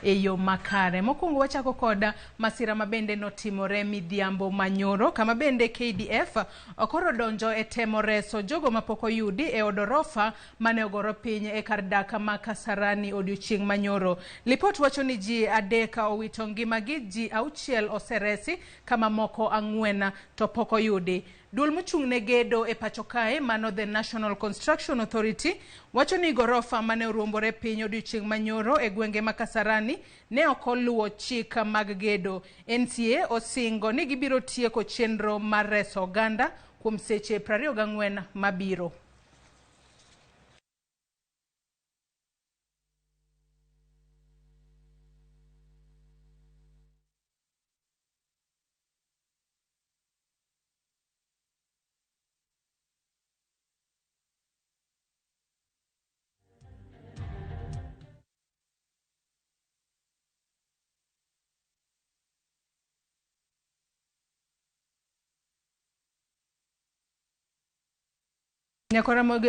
e yo makare. Mokwongo wachako koda masira mabende notimore midhiambo manyoro, kama bende KDF okoro donjo e temo reso jogo mapoko yudi e odorofa mane ogoro piny e kar dak ma Kasarani odiochieng' manyoro. Lipot wacho ni ji adeka owito ngimagi, ji 6 oseresi kama moko 4 to poko yudi. Duol mochung' ne gedo e pacho kae, mano the National Construction Authority, wacho ni gorofa mane oruombore piny odiochieng' manyoro e gwenge ma Kasarani ne okoluwo chik mag gedo. NCA osingo ni gibiro tieko chenro mar reso oganda kuom seche 24 mabiro. Nyakora Ramogi